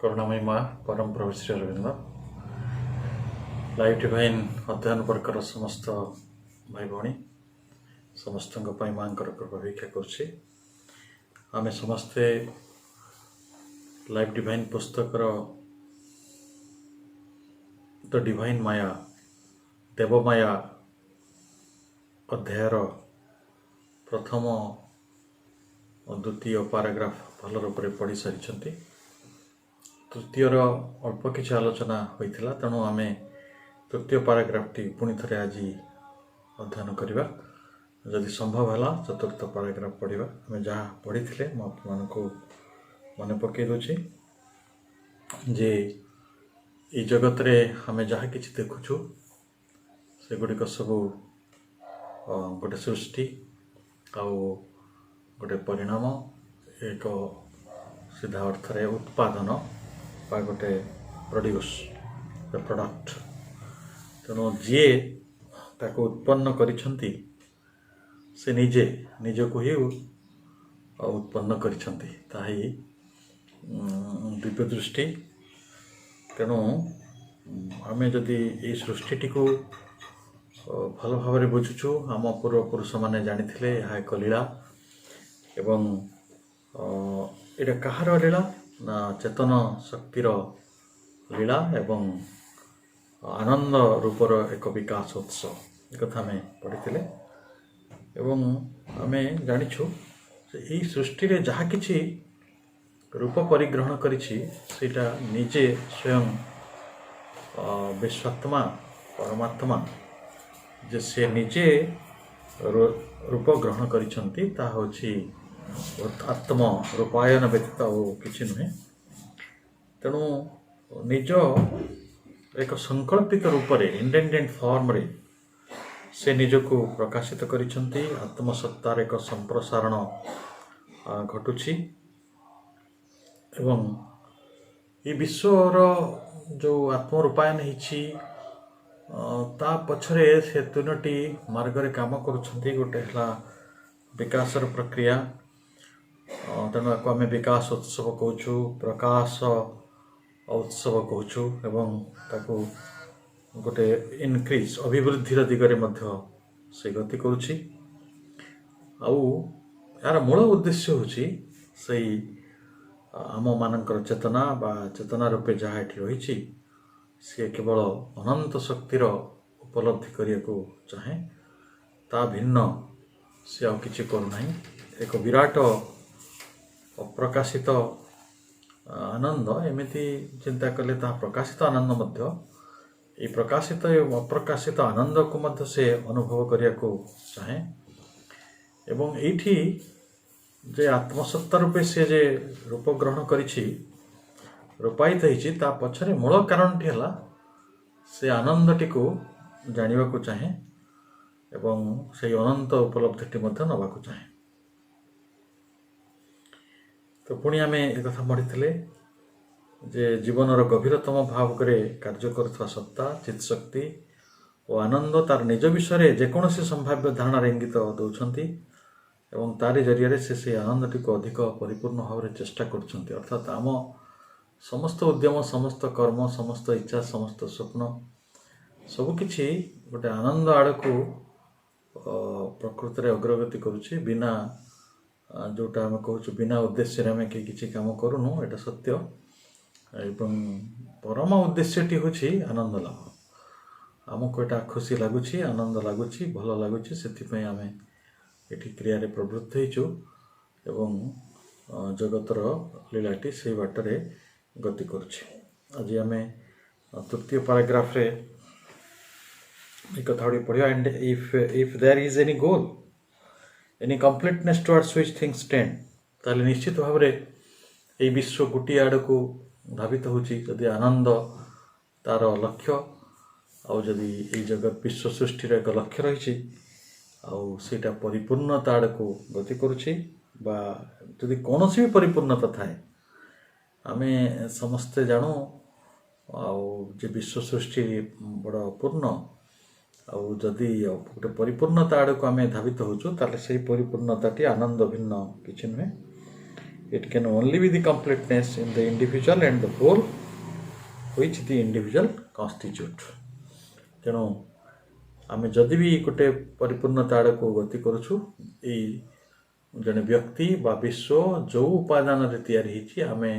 करुणामयी माँ परम प्रभु Shri Arvind live divine अध्ययन वर्गर समस्त भाई भौणी समस्त माँ कृपा भिक्षा करुच्ची आम समस्ते लाइव डिवाइन पुस्तकर द डिवाइन माया देवमाया अध्यायर प्रथम और द्वितीय पैराग्राफ भल रूप से पढ़ी सारी तृतीयर अल्प किसी आलोचना होता तेणु आम तृतीय पैराग्राफटी पुणी थे आज अध्ययन करवा जदि संभव है चतुर्थ पैराग्राफ पढ़ा आम जहाँ पढ़ी थे मुझे मन पकई दूची जे ये जगत रे आम जहाँ कि देखुचु से गुड़िक सब गोटे सृष्टि आउ गोटे परिणाम एक सीधा अर्थ रे उत्पादन बा गोटे प्रोड्यूस द प्रोडक्ट तेणु जी ताको उत्पन्न करिछंती से निजे निजको ही उत्पन्न करिछंती ताही दिव्य दृष्टि तेणु आमे जदि ये सृष्टिटी को भल भाव बुझुचु आम पूर्वपुरुष मैंने जानी यह एक लीला एवं ये कहार लीला ना चेतन शक्तिर लीला एवं आनंद रूपर एक विकास उत्सव एक आम पढ़ी एवं आम जानिछु यही सृष्टि रे जहाँ किछि रूप परिग्रहण करिछि सेटा निजे स्वयं विश्वात्मा परमात्मा जे से निजे रूप ग्रहण करिछंती ता होछि आत्म रूपायन व्यतीत और किसी नुहे तेणु निज एक संकल्पित रूप से इंडेंडेंट फॉर्म रे से निजको प्रकाशित करिछंती आत्मसत्तार एक संप्रसारण घटुछि एवं ये विश्वर जो आत्मरूपायन हिछि ता पछरे से तीनोटी मार्ग रे काम करुछंती गोटे हला विकासर प्रक्रिया तेणु आम विकास उत्सव कहूँ प्रकाश उत्सव कहूँ एवं ताकू गोटे इनक्रीज अभिवृद्धि दिगरे मध्य से गति करुच्ची यार मूल उद्देश्य हूँ से आम मानकर चेतना बा चेतना रूपे जहाँ ये रही सी केवल अनंत शक्तिर उपलब्धि करने को चाहे ता भिन्न सी आ कि करूना एक विराट अप्रकाशित आनंद एमती चिंता कले ता प्रकाशित आनंद मध्य ये प्रकाशित एवं अप्रकाशित आनंद को मध्य से अनुभव करने को चाहे एवं एठी जे आत्मसत्ता रूपे से जे रूप ग्रहण करिछि रूपायित होइछि ता पछरे मूल कारणटी हला से आनंदटी को जानिबा को चाहे एवं से अनंत उपलब्धिटी मध्य नवा को चाहे तो पुणी आम एक कथा पढ़ी जे जीवनर गभीरतम भाव करे कार्य करुवा सत्ता चित्शक्ति और आनंद तार निज विषय जेकोसी संभाव्य धारणार इंगित दौरान एवं तारी जरिया से आनंदटी को अधिक परिपूर्ण भाव में चेष्टा कर अर्थात आम समस्त उद्यम समस्त कर्म समस्त इच्छा समस्त स्वप्न सबकि गोटे आनंद आड़ को प्रकृति अग्रगति करुच्ची बिना जोटा आम कहूँ बिना उद्देश्य आम किसी काम करूनु एटा सत्य एवं परम उद्देश्यटी हूँ आनंद लाभ आमको एटा खुशी लगुच आनंद लगुच भल लगुच से आम ये क्रिया प्रवृत्त होइचु एवं जगतर लीलाटी से बाटरे गति करुच्ची आज आम तृतीय पैराग्राफ रे एक कथा पढ़िया and if there is any goal any completeness towards which things tend ताले निश्चित भाव में ये विश्व गोटे आड़ को धावित होची जदि आनंद तार लक्ष्य आदि ये जगत विश्व सृष्टिर एक लक्ष्य रही आईटा परिपूर्णता आड़ को गति करुच्ची बा जदि कौन भी परिपूर्णता थाए आम समस्ते जानू जे विश्व सृष्टि बड़ पूर्ण आदि गोटे परिपूर्णता आड़ को आम धावित होचु ताले से परिपूर्णताटी आनंद भिन्न किसी नुहे It can only be the completeness in the individual and the whole which the individual constitute. ତେଣୁ ଆମେ ଯଦି ବି ଗୋଟେ ପରିପୂର୍ଣ୍ଣତା ଆଡ଼କୁ ଗତି କରୁଛୁ, ଏଇ ଜଣେ ବ୍ୟକ୍ତି ବା ବିଶ୍ୱ ଯେଉଁ ଉପାଦାନରେ ତିଆରି ହେଇଛି ଆମେ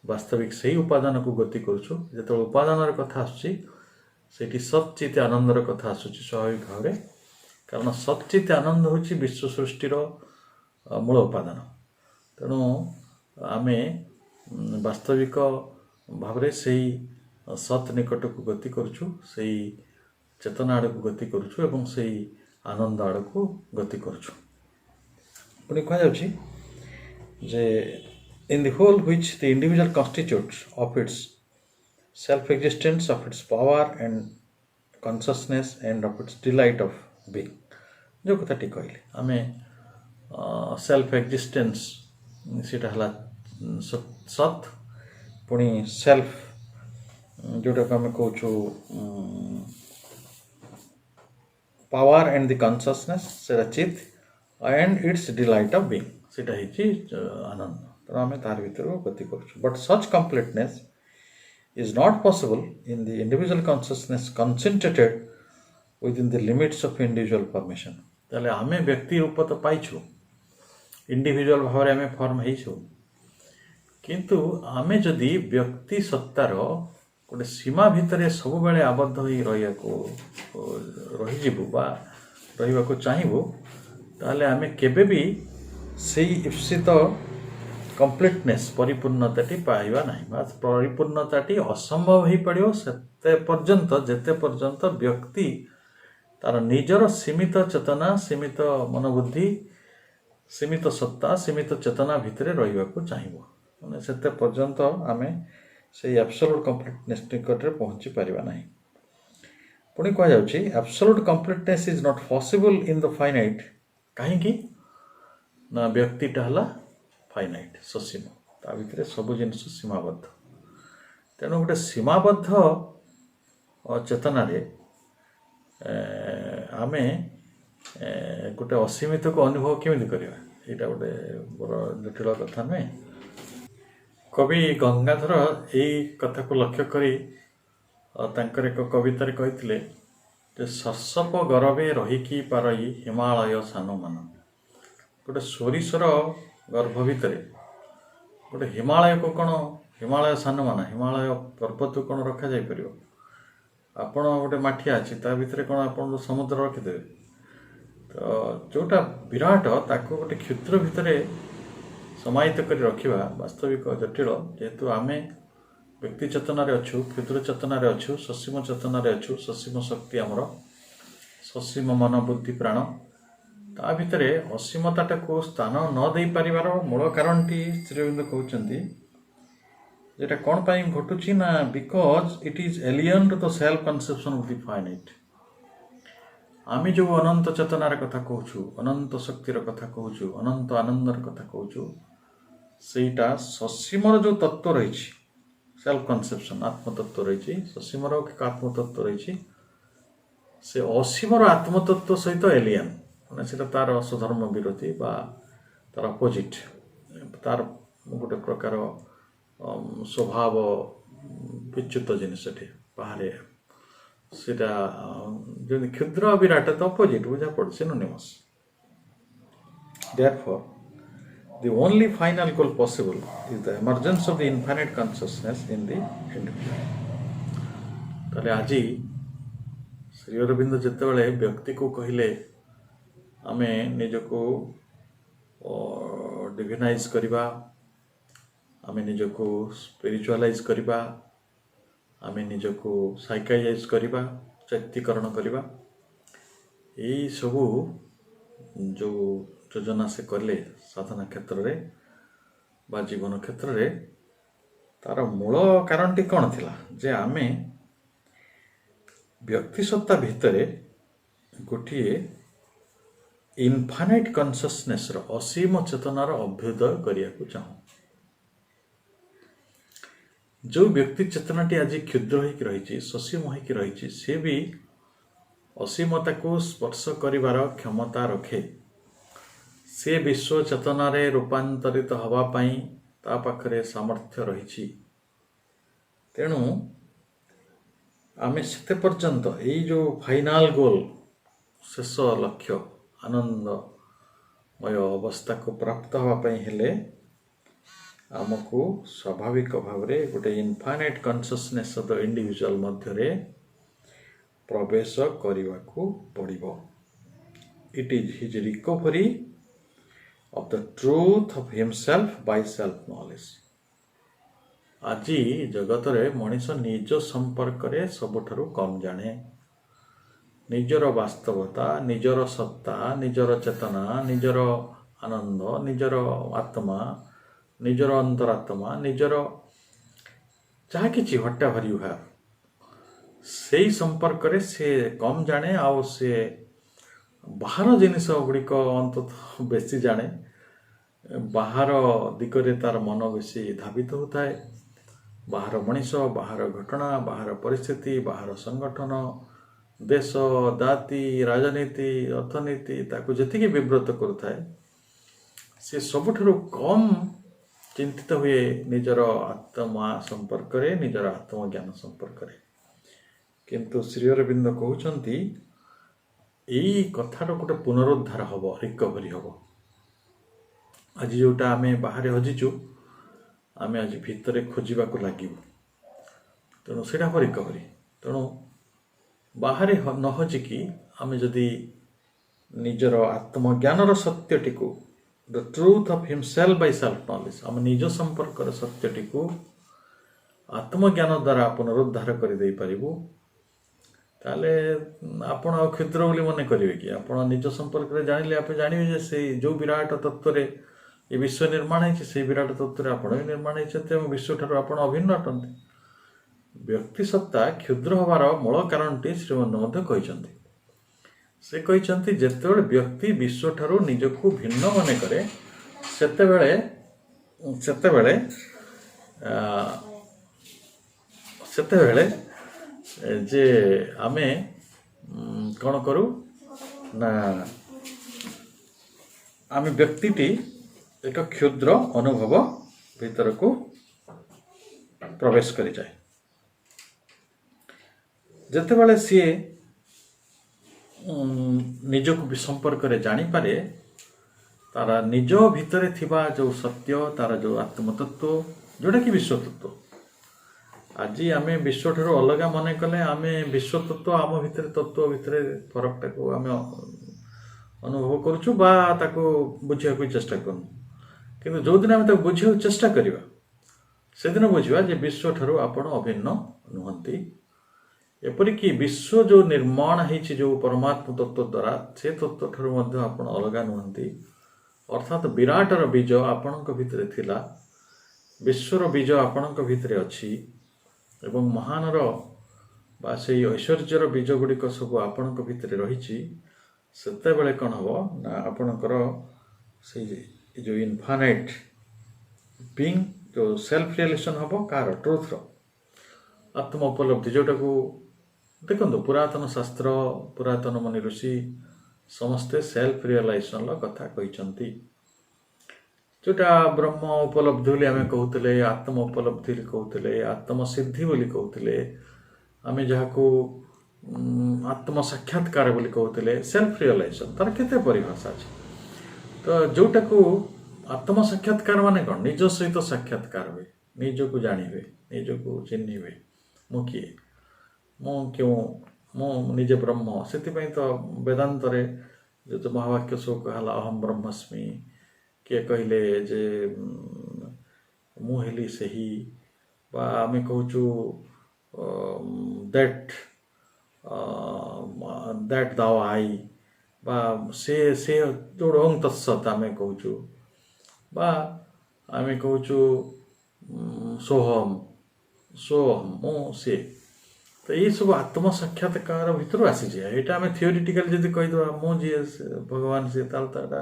ବାସ୍ତବିକ ସେଇ ଉପାଦାନକୁ ଗତି କରୁଛୁ। ଯେତେବେଳେ ଉପାଦାନର କଥା ଆସୁଛି ସେଇଠି ସଚ୍ଚିତ ଆନନ୍ଦର କଥା ଆସୁଛି ସ୍ୱାଭାବିକ ଭାବରେ, କାରଣ ସଚ୍ଚିତ ଆନନ୍ଦ ହେଉଛି ବିଶ୍ୱ ସୃଷ୍ଟିର ମୂଳ ଉପାଦାନ। ତେଣୁ ଆମେ ବାସ୍ତବିକ ଭାବରେ ସେଇ ସତ୍ ନିକଟକୁ ଗତି କରୁଛୁ, ସେଇ ଚେତନା ଆଡ଼କୁ ଗତି କରୁଛୁ ଏବଂ ସେଇ ଆନନ୍ଦ ଆଡ଼କୁ ଗତି କରୁଛୁ। ପୁଣି କୁହାଯାଉଛି ଯେ in the whole which the individual constitutes of its self-existence, of its power and consciousness and of its delight of being। जो कथाटी कहले आमे सेल्फ एक्जिस्टेंस सीटा हला सत, पुणी सेल्फ जोटा को आमे कहूँ पावर एंड द कॉन्शियसनेस सेटा चित and it's delight of being सीटा हिची आनंद। तो आमे तार भीतर गति करूँ, but such completeness is not possible in the individual consciousness concentrated within the limits of individual formation। ताले आमे व्यक्ति रूप तो पाइछु, इंडिविजुअल भाव रे आमे फॉर्म हेइछु, किंतु आमे जदि व्यक्ति सत्तार गोटे सीमा भितर सब बेले आबद्ध होई रही जीवु बा रहिबा को चाहिबु, ताले आमे केबे भी सेई इप्सित कम्प्लीटनेस परिपूर्णताटी पाइबा नहीं। परिपूर्णताटी असंभव हो पड़ो से पर्यंत जेते पर्यंत व्यक्ति तार निजर सीमित चेतना, सीमित मनोबुद्धि, सीमित सत्ता, सीमित चेतना भितर रहिबा को चाहिबो, माने सेते पर्यंत आमे से एब्सोल्यूट कम्प्लीटनेस निकट रे पहुंची परिबा नहीं। पुणी कह जाउची absolute completeness is not possible in the finite. काहे कि ना व्यक्तिटा हला फाइनाइट ससीम, ता भितर सब जिनस सीमाबद्ध। तेणु गोटे सीमाबद्ध चेतना रे आमे गोटे असीमित को अनुभव केमिति करिवा, एटा गोटे बड़ जटिल कथा नुहे। कवि गंगाधर यही कथा को लक्ष्य करी तांकर एक कवितार कहिथिले जे सर्षप गरबे रहीकि पारई हिमालय सानो मान। गोटे सोरिषर गर्भ भितर गोटे हिमालय को कौन हिमालय सान माना हिमालय पर्वत को कौन रखा जाई परियो? आपण गोटे माठिया अच्छी ता भितर कौन आपण समुद्र रखिदेवे? तो जोटा विराट ताको गोटे क्षुद्र भितर समाहित करी रखिबा वास्तविक जटिल, जेहेतु आमे व्यक्ति चेतना रे अच्छु, क्षुद्र चेतना रे अच्छु, ससीम चेतना रे अच्छु, ससीम शक्ति आमर, ससीम मन बुद्धि प्राण, ता भितर असीमताटा को स्थान न दे पारिबार मूल कारणटी श्रीअरविंद कहउचंती जेटा कोन पई घटुची ना because it is alien to the self conception of the finite. आमी जो अनंत चेतनार कथा कहूछु, अनंत शक्तिर कथा कहूछु, अनंत आनंदर कथा कहूछु, सेटा ससीमर जो तत्व रही सेल्फ कन्सेप्शन आत्मतत्व रही, ससीमर आत्मतत्व रही, से असीमर आत्मतत्व सहित एलियन माने से तार स्वधर्म विरोधी बा तार अपोजिट, तार गोटे प्रकार स्वभाव विच्युत जिनिस बाहर सेटा जो क्षुद्र विराट तो अपोजिट बुझा पड़ synonymous. Therefore, the only final goal possible is the emergence of the infinite consciousness in the individual। ताले आज श्री अरविंद जितेबाला व्यक्ति को कहले आमे निजको डिविनाइज करिबा, आमे निजको स्पिरिचुअलाइज करिबा, आमे निजको साइकाइज करिबा, चैत्यकरण करिबा, यही सबू जो योजना से कले साधना क्षेत्र रे बा जीवन क्षेत्र रे तार मूल कारणटी कौन थिला जे आमे व्यक्ति सत्ता भितरे गोटिए इनफाइनाइट कन्सियसनेस रो असीम चेतनार अभ्युदय करिया को चाहूँ। जो व्यक्ति चेतनाटी आज क्षुद्र होइक रही, ससीम होइक रही, से भी असीमता को स्पर्श करिवार क्षमता रखे। ସେ ବିଶ୍ୱ ଚେତନାରେ ରୂପାନ୍ତରିତ ହେବା ପାଇଁ ତା ପାଖରେ ସାମର୍ଥ୍ୟ ରହିଛି। ତେଣୁ ଆମେ ସେତେ ପର୍ଯ୍ୟନ୍ତ ଏଇ ଯେଉଁ ଫାଇନାଲ ଗୋଲ୍, ଶେଷ ଲକ୍ଷ୍ୟ ଆନନ୍ଦମୟ ଅବସ୍ଥାକୁ ପ୍ରାପ୍ତ ହେବା ପାଇଁ ହେଲେ ଆମକୁ ସ୍ୱାଭାବିକ ଭାବରେ ଗୋଟେ ଇନଫାଇନାଇଟ୍ କନସିୟସନେସ୍ ଅଫ୍ ଦ ଇଣ୍ଡିଭିଜୁଆଲ ମଧ୍ୟରେ ପ୍ରବେଶ କରିବାକୁ ପଡ଼ିବ। It is his recovery of the truth of himself by self knowledge। ଆଜି ଜଗତରେ ମଣିଷ ନିଜ ସମ୍ପର୍କରେ ସବୁଠାରୁ କମ୍ ଜାଣେ। ନିଜର ବାସ୍ତବତା, ନିଜର ସତ୍ତା, ନିଜର ଚେତନା, ନିଜର ଆନନ୍ଦ, ନିଜର ଆତ୍ମା, ନିଜର ଅନ୍ତରାତ୍ମା, ନିଜର ଯାହା କିଛି ହ୍ୱାଟ୍ ଏଭର୍ ୟୁ ହ୍ୟାଭ୍, ସେଇ ସମ୍ପର୍କରେ ସେ କମ୍ ଜାଣେ। ଆଉ ସେ ବାହାର ଜିନିଷ ଗୁଡ଼ିକ ଅନ୍ତତଃ ବେଶୀ ଜାଣେ। ବାହାର ଦିଗରେ ତାର ମନ ବେଶୀ ଧାବିତ ହେଉଥାଏ। ବାହାର ମଣିଷ, ବାହାର ଘଟଣା, ବାହାର ପରିସ୍ଥିତି, ବାହାର ସଂଗଠନ, ଦେଶ, ଜାତି, ରାଜନୀତି, ଅର୍ଥନୀତି ତାକୁ ଯେତିକି ବିବ୍ରତ କରୁଥାଏ, ସେ ସବୁଠାରୁ କମ୍ ଚିନ୍ତିତ ହୁଏ ନିଜର ଆତ୍ମା ସମ୍ପର୍କରେ, ନିଜର ଆତ୍ମଜ୍ଞାନ ସମ୍ପର୍କରେ। କିନ୍ତୁ ଶ୍ରୀ ଅରବିନ୍ଦ କହୁଛନ୍ତି ଏଇ କଥାର ଗୋଟେ ପୁନରୁଦ୍ଧାର ହେବ, ରିକଭରି ହେବ। ଆଜି ଯେଉଁଟା ଆମେ ବାହାରେ ହଜିଛୁ, ଆମେ ଆଜି ଭିତରେ ଖୋଜିବାକୁ ଲାଗିବୁ। ତେଣୁ ସେଇଟା ହେବ ରିକଭରି। ତେଣୁ ବାହାରେ ନ ହଜିକି ଆମେ ଯଦି ନିଜର ଆତ୍ମଜ୍ଞାନର ସତ୍ୟଟିକୁ, the truth of himself by self knowledge, ଆମ ନିଜ ସମ୍ପର୍କର ସତ୍ୟଟିକୁ ଆତ୍ମଜ୍ଞାନ ଦ୍ୱାରା ପୁନରୁଦ୍ଧାର କରିଦେଇପାରିବୁ, ତାହେଲେ ଆପଣ ଆଉ କ୍ଷୁଦ୍ର ବୋଲି ମନେ କରିବେ କି? ଆପଣ ନିଜ ସମ୍ପର୍କରେ ଜାଣିଲେ ଆପଣ ଜାଣିବେ ଯେ ସେଇ ଯେଉଁ ବିରାଟ ତତ୍ତ୍ୱରେ ଏ ବିଶ୍ୱ ନିର୍ମାଣ ହେଇଛି, ସେଇ ବିରାଟ ତତ୍ତ୍ୱରେ ଆପଣ ବି ନିର୍ମାଣ ହେଇଛନ୍ତି ଏବଂ ବିଶ୍ୱଠାରୁ ଆପଣ ଅଭିନ୍ନ ଅଟନ୍ତି। ବ୍ୟକ୍ତି ସତ୍ତା କ୍ଷୁଦ୍ର ହେବାର ମୂଳ କାରଣଟି ଶ୍ରୀମନ୍ତ ମଧ୍ୟ କହିଛନ୍ତି। ସେ କହିଛନ୍ତି ଯେତେବେଳେ ବ୍ୟକ୍ତି ବିଶ୍ୱଠାରୁ ନିଜକୁ ଭିନ୍ନ ମନେ କରେ, ସେତେବେଳେ ଯେ ଆମେ କ'ଣ କରୁ ନା, ଆମେ ବ୍ୟକ୍ତିଟି ଏକ କ୍ଷୁଦ୍ର ଅନୁଭବ ଭିତରକୁ ପ୍ରବେଶ କରିଯାଏ। ଯେତେବେଳେ ସିଏ ନିଜକୁ ସମ୍ପର୍କରେ ଜାଣିପାରେ, ତାର ନିଜ ଭିତରେ ଥିବା ଯେଉଁ ସତ୍ୟ, ତାର ଯେଉଁ ଆତ୍ମତତ୍ତ୍ୱ, ଯେଉଁଟାକି ବିଶ୍ୱତତ୍ତ୍ୱ, ଆଜି ଆମେ ବିଶ୍ୱଠାରୁ ଅଲଗା ମନେ କଲେ ଆମେ ବିଶ୍ୱତତ୍ତ୍ୱ, ଆମ ଭିତରେ ତତ୍ତ୍ୱ ଭିତରେ ଫରକଟାକୁ ଆମେ ଅନୁଭବ କରୁଛୁ ବା ତାକୁ ବୁଝିବାକୁ ଚେଷ୍ଟା କରୁଛୁ। କିନ୍ତୁ ଯେଉଁଦିନ ଆମେ ତାକୁ ବୁଝିବାକୁ ଚେଷ୍ଟା କରିବା, ସେଦିନ ବୁଝିବା ଯେ ବିଶ୍ୱଠାରୁ ଆପଣ ଅଭିନ୍ନ ନୁହନ୍ତି। ଏପରିକି ବିଶ୍ୱ ଯେଉଁ ନିର୍ମାଣ ହେଇଛି ଯେଉଁ ପରମାତ୍ମ ତତ୍ତ୍ୱ ଦ୍ୱାରା, ସେ ତତ୍ତ୍ୱଠାରୁ ମଧ୍ୟ ଆପଣ ଅଲଗା ନୁହନ୍ତି। ଅର୍ଥାତ୍ ବିରାଟର ବୀଜ ଆପଣଙ୍କ ଭିତରେ ଥିଲା, ବିଶ୍ୱର ବୀଜ ଆପଣଙ୍କ ଭିତରେ ଅଛି ଏବଂ ମହାନର ବା ସେଇ ଐଶ୍ୱର୍ଯ୍ୟର ବୀଜ ଗୁଡ଼ିକ ସବୁ ଆପଣଙ୍କ ଭିତରେ ରହିଛି। ସେତେବେଳେ କ'ଣ ହେବ ନା, ଆପଣଙ୍କର ସେଇ ଯେଉଁ ଇନଫାନାଇଟ୍ ବିଙ୍ଗ, ଯେଉଁ ସେଲ୍ଫ ରିଏଲାଇଜେସନ୍ ହେବ, କାହାର? ଟ୍ରୁଥର, ଆତ୍ମ ଉପଲବ୍ଧି, ଯେଉଁଟାକୁ ଦେଖନ୍ତୁ ପୁରାତନ ଶାସ୍ତ୍ର, ପୁରାତନ ମୁନି ଋଷି ସମସ୍ତେ ସେଲ୍ଫ ରିଏଲାଇଜେସନ୍ର କଥା କହିଛନ୍ତି। ଯେଉଁଟା ବ୍ରହ୍ମ ଉପଲବ୍ଧି ବୋଲି ଆମେ କହୁଥିଲେ, ଆତ୍ମ ଉପଲବ୍ଧି ବୋଲି କହୁଥିଲେ, ଆତ୍ମସିଦ୍ଧି ବୋଲି କହୁଥିଲେ, ଆମେ ଯାହାକୁ ଆତ୍ମ ସାକ୍ଷାତକାର ବୋଲି କହୁଥିଲେ, ସେଲ୍ଫ ରିଏଲାଇଜେସନ୍ ତାର କେତେ ପରିଭାଷା ଅଛି। ତ ଯେଉଁଟାକୁ ଆତ୍ମ ସାକ୍ଷାତକାର ମାନେ କ'ଣ? ନିଜ ସହିତ ସାକ୍ଷାତକାର ହୁଏ, ନିଜକୁ ଜାଣିବେ, ନିଜକୁ ଚିହ୍ନିବେ, ମୁଁ କିଏ, ମୁଁ କେଉଁ, ମୁଁ ନିଜେ ବ୍ରହ୍ମ। ସେଥିପାଇଁ ତ ବେଦାନ୍ତରେ ଯେଉଁ ମହାବାକ୍ୟ ସବୁ କୁହାହେଲା, ଅହମ୍ ବ୍ରହ୍ମାସ୍ମି, କିଏ କହିଲେ ଯେ ମୁଁ ହେଲି ସେହି, ବା ଆମେ କହୁଛୁ ଦ୍ୟାଟ୍ ଦାଓ ଆଇ, ବା ସେ ଯୋଉଟା ଓଂ ତତ୍ସତ୍ ଆମେ କହୁଛୁ, ବା ଆମେ କହୁଛୁ ସୋହମ୍, ମୁଁ ସେ। ତ ଏଇସବୁ ଆତ୍ମ ସାକ୍ଷାତକାର ଭିତରୁ ଆସିଯାଏ। ଏଇଟା ଆମେ ଥିଓରିଟିକାଲି ଯଦି କହିଦେବା ମୁଁ ଯିଏ ଭଗବାନ ସିଏ, ତାହେଲେ ତ ଏଇଟା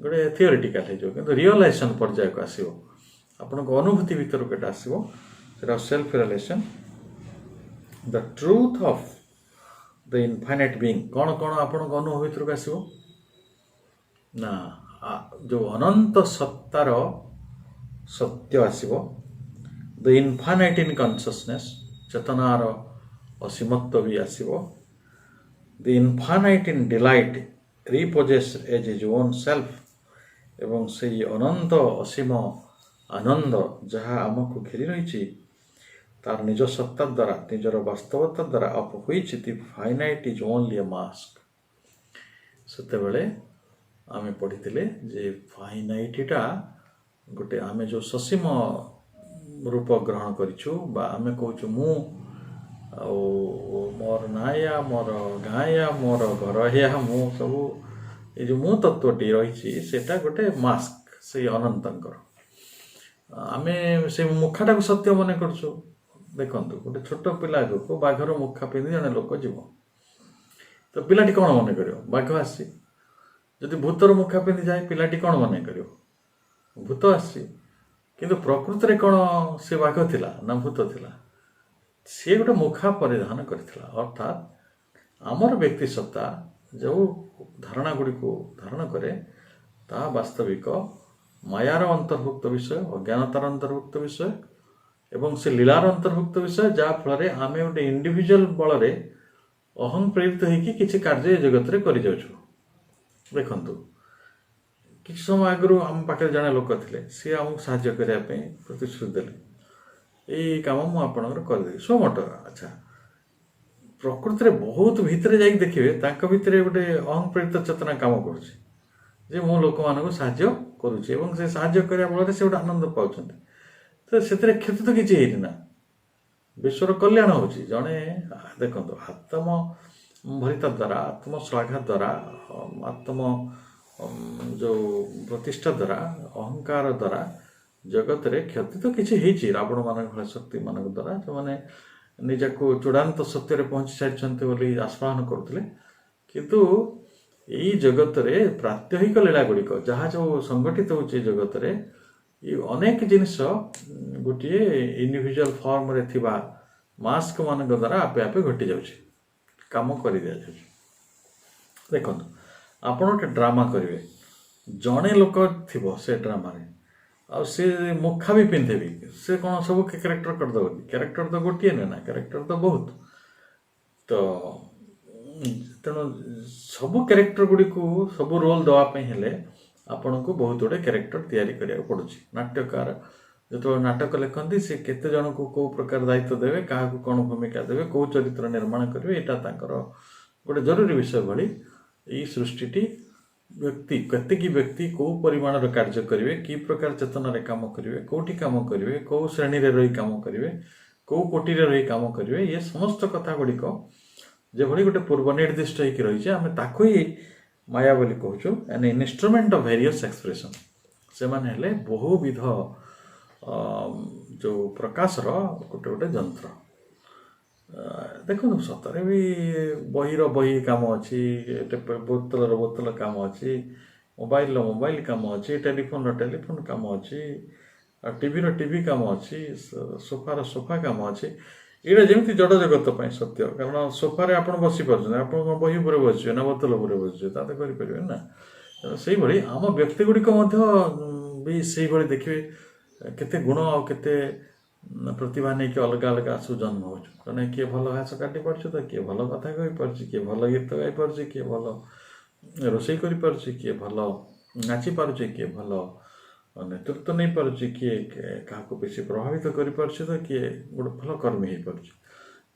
ଗୋଟେ ଥିଓରିଟିକାଲ ହେଇଯିବ। କିନ୍ତୁ ରିଅଲାଇଜେସନ୍ ପର୍ଯ୍ୟାୟକୁ ଆସିବ, ଆପଣଙ୍କ ଅନୁଭୂତି ଭିତରକୁ ଏଇଟା ଆସିବ, ସେଟା self realisation, the truth of the infinite being. କ'ଣ ଆପଣଙ୍କ ଅନୁଭବ ଭିତରକୁ ଆସିବ ନା, जो अनंत सत्तार सत्य आसीबो द इनफाइनाइट इन कॉन्शियसनेस चेतनार असीमत्व भी आसीबो the infinite in delight reposes as is own self एवं से अनंत असीम आनंद जहाँ आमको घेरी रही तार निज सत्ता द्वारा निजर वास्तवता द्वारा अप हुई finite is only a mask सेते बेले आमे पढ़ी जे फाइनाइटा गोटे आमे जो ससीम रूप ग्रहण करिछु बा आमे कहूँ मु मोर नाया मोर गाया मोर घर मु सब ये जो मु तत्वटी रही सेटा गोटे मास्क से अनंतर आमे से मुखाटा को सत्य मन करछु देखु गोटे छोट पिला को बाघर मुखा पिंधि जड़े लोक जीव तो पिलाटी कौन मन कर बाघ आसी जदि भूतर मुखा पिंधि जाए पिलाटी कौन मन कर भूत आसी किंतु प्रकृत रे कौन से बाघ थिला ना भूत थिला सी गोटे मुखा परिधान करथिला अर्थात आमर व्यक्ति सत्ता जो धारणा गुड़ी को धारण करे ता वास्तविक मायार अंतर्भुक्त विषय अज्ञानतार अंतर्भुक्त विषय एवं से लीलार अंतर्भुक्त विषय जहाँ फल आम गोटे इंडिविजुअल बल अहं प्रेरित होगी किसी कार्य जगत रे करि जाउछु देखंतु किछ समय आगु आम पाखे जड़े लोक थे सी आमको साहाय्य करने प्रतिश्रुति देले यही काम मु आपणकर करदेवी सोमट अच्छा प्रकृति रे बहुत भितर जाइक देखिए तांको भितर गोटे अहं प्रेरित चेतना काम करुछि जे मु लोक मानक साहाय्य करुछि एवं से साहाय्य करिया फल से गोटे आनंद पाउछन्ति तो से क्षति तो किसी है ना विश्वर कल्याण होची जड़े देखो आत्म भरिता द्वारा आत्म श्लाघा द्वारा आत्म जो प्रतिष्ठा द्वारा अहंकार द्वारा जगत रे क्षति तो किसी है रावण मान भले शक्ति मान द्वारा जो मैंने निजाको चूड़ान्त सत्य पहुँची सारी आस्वाहन करुले किंतु यही जगत रे प्रात्यहिक लीला गुड़िक जहाँ जो संगठित होची जगत रे ये अनेक जिनिस गोटे इंडिविजुअल फॉर्म रे थिबा मास्क मान द्वारा आपे आपे घटी जाउछि काम कर दिया जाउछि देखो आपण गोटे ड्रामा करेंगे जड़े लोक थी से ड्रामा आ से मुखा भी पिंधेबी से कौन सब क्यारेक्टर करदेव क्यारेक्टर तो गोटे ना क्यारेक्टर तो बहुत तो तेणु सब क्यारेक्टर गुड़ी को सब रोल देवाई हेले आपण को बहुत गुड़े क्यारेक्टर तैयारी करा पड़ुछि नाट्यकार जो नाटक लिखती से केते जन को कौ प्रकार दायित्व देवे क्या कौन भूमिका देवे कौ चरित्र निर्माण करेंगे यहाँ गोटे जरूरी विषय भली यही सृष्टि व्यक्ति कतेक व्यक्ति कौ परिमाण कार्य करेंगे कि प्रकार चेतन काम करेंगे कौटी काम करेंगे कौ श्रेणी रे रही काम करेंगे कौ कोटि रही काम करेंगे ये समस्त कथा गुड़िक जो भली गोटे पूर्व निर्दिष्ट होकर रही आम ताकू ही माया बोली कहूँ an instrument of various expression से माने हेले बहुविध जो प्रकाशर गोटे गोटे जंत्र देखो सतरे भी बहीर बही काम अच्छी बोतल बोतल काम अच्छी मोबाइल मोबाइल काम अच्छी टेलीफोन टेलीफोन काम अच्छी टीवी टीवी काम अच्छी सोफार सोफा काम अच्छी ये जमी जड़ जगत सत्य कारण सोफारे आप बसी पार्टी आप बही पर बसवे ना बोतल पर बसवे ता तो करें ना से भाई आम व्यक्ति गुड़िक भी से भाई देखिए केते गुण आ केते प्रतिभा नहीं कि अलग अलग आसु जन्म हो कहीं किए भल घास काटी पार्छ तो किए भल कथा कही पार्छ किए भल गीत गाई पार्छ किए भल रोषे कर पार्छ किए भल नाची पार्छ किए भल नेतृत्व नहीं पार्छ किए क्या बेसी प्रभावित कर पार्छ तो किए गोटे भल कर्मी हो पार्छ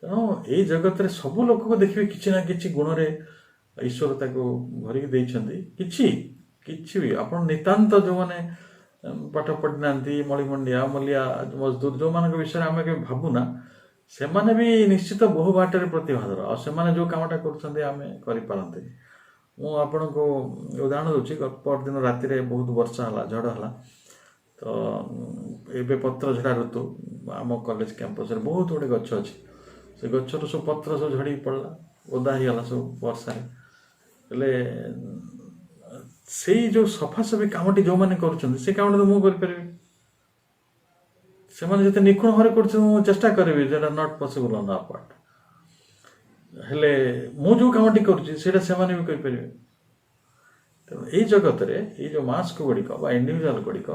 तेणु यही जगत रे सब लोक को देखिए किसी ना कि गुण रे ईश्वर ताको भरिक देइछन्ति किछि भी आपण नितांत जो माने पाठ पढ़ी ना मलिमंडिया मलिया मजदूर जो मान विषय आम के भावुना से माने भी निश्चित बहु बाटर प्रतिभाधर आ से जो कामटा करते मु आपण को उदाहरण दूसरी परदिन राति बहुत वर्षा है झड़ है तो ये पत्र झड़ा ऋतु आम कॉलेज कैंपस रे बहुत गुड़े गछ अच्छी से गचर सब पत्र सब झड़ी पड़ा ओदा होगा सब वर्षा हेले से जो सफासफी कामटी जो मैंने कर काम तो मुझे से निखुण भाव कर चेष्टा करी not possible on our part हेले मु जो कामटी करुँचे भी करें ତେଣୁ ଏଇ ଜଗତରେ ଏଇ ଯେଉଁ ମାସ୍କ ଗୁଡ଼ିକ ବା ଇଣ୍ଡିଭିଜୁଆଲ ଗୁଡ଼ିକ